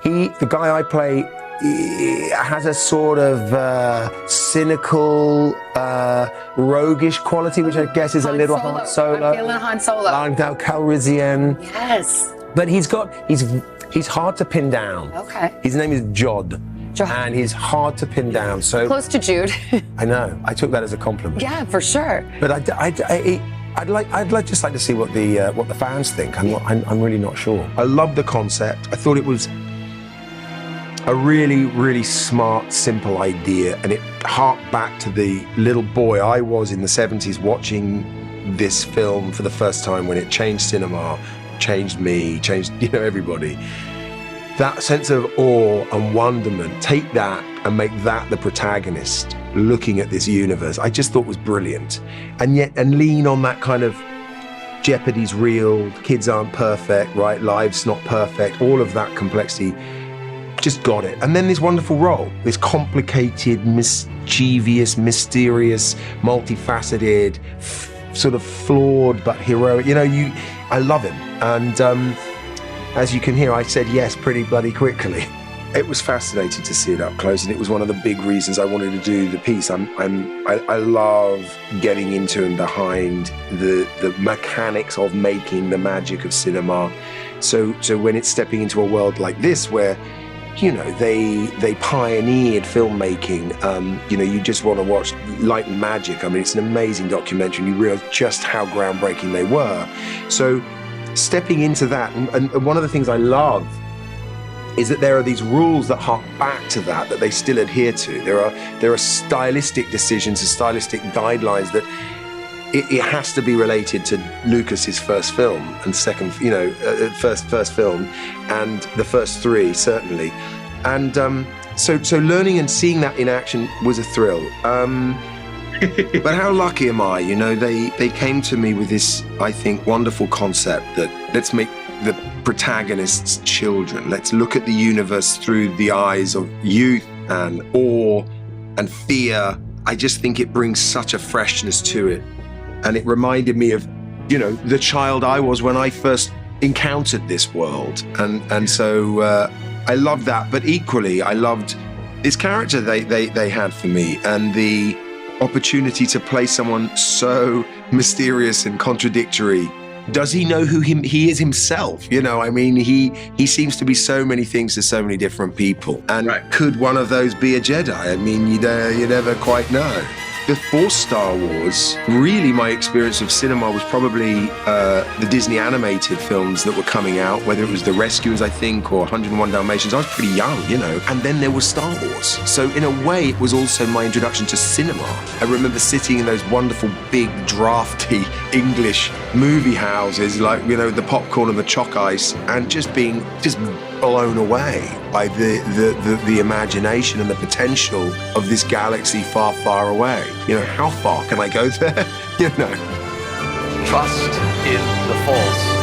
The guy I play, he has a sort of cynical, roguish quality, which I guess is a little Han Solo. I'm feeling Han Solo. Calrissian. Yes. But he's hard to pin down. Okay. His name is Jude. Jude. And he's hard to pin down. So close to Jude. I know. I took that as a compliment. Yeah, for sure. But I'd like to see what the fans think. I'm really not sure. I love the concept. I thought it was a really, really smart, simple idea, and it harked back to the little boy I was in the 70s watching this film for the first time when it changed cinema, changed me, changed everybody. That sense of awe and wonderment, take that and make that the protagonist looking at this universe, I just thought was brilliant. And lean on that kind of Jeopardy's real, kids aren't perfect, right? Life's not perfect, all of that complexity, just got it. And then this wonderful role, this complicated, mischievous, mysterious, multifaceted, sort of flawed but heroic. I love him. And as you can hear, I said yes pretty bloody quickly. It was fascinating to see it up close, and it was one of the big reasons I wanted to do the piece. I love getting into and behind the mechanics of making the magic of cinema. So when it's stepping into a world like this, where they pioneered filmmaking. You just want to watch Light and Magic. I mean, it's an amazing documentary, and you realize just how groundbreaking they were. So stepping into that, and one of the things I love is that there are these rules that hark back to that they still adhere to. There are stylistic decisions and stylistic guidelines that it has to be related to Lucas's first film and first film, and the first three certainly. And so learning and seeing that in action was a thrill. But how lucky am I? They came to me with this, I think, wonderful concept that let's make the protagonists children. Let's look at the universe through the eyes of youth and awe and fear. I just think it brings such a freshness to it. And it reminded me of, the child I was when I first encountered this world. And so I loved that. But equally, I loved this character they had for me, and the opportunity to play someone so mysterious and contradictory. Does he know who he is himself? He seems to be so many things to so many different people. And Could one of those be a Jedi? I mean, you never quite know. Before Star Wars, really my experience of cinema was probably the Disney animated films that were coming out, whether it was The Rescuers, I think, or 101 Dalmatians. I was pretty young, and then there was Star Wars. So in a way, it was also my introduction to cinema. I remember sitting in those wonderful, big, drafty English movie houses, like, the popcorn and the chalk ice, and just being blown away by the imagination and the potential of this galaxy far, far away. How far can I go there? Trust in the Force.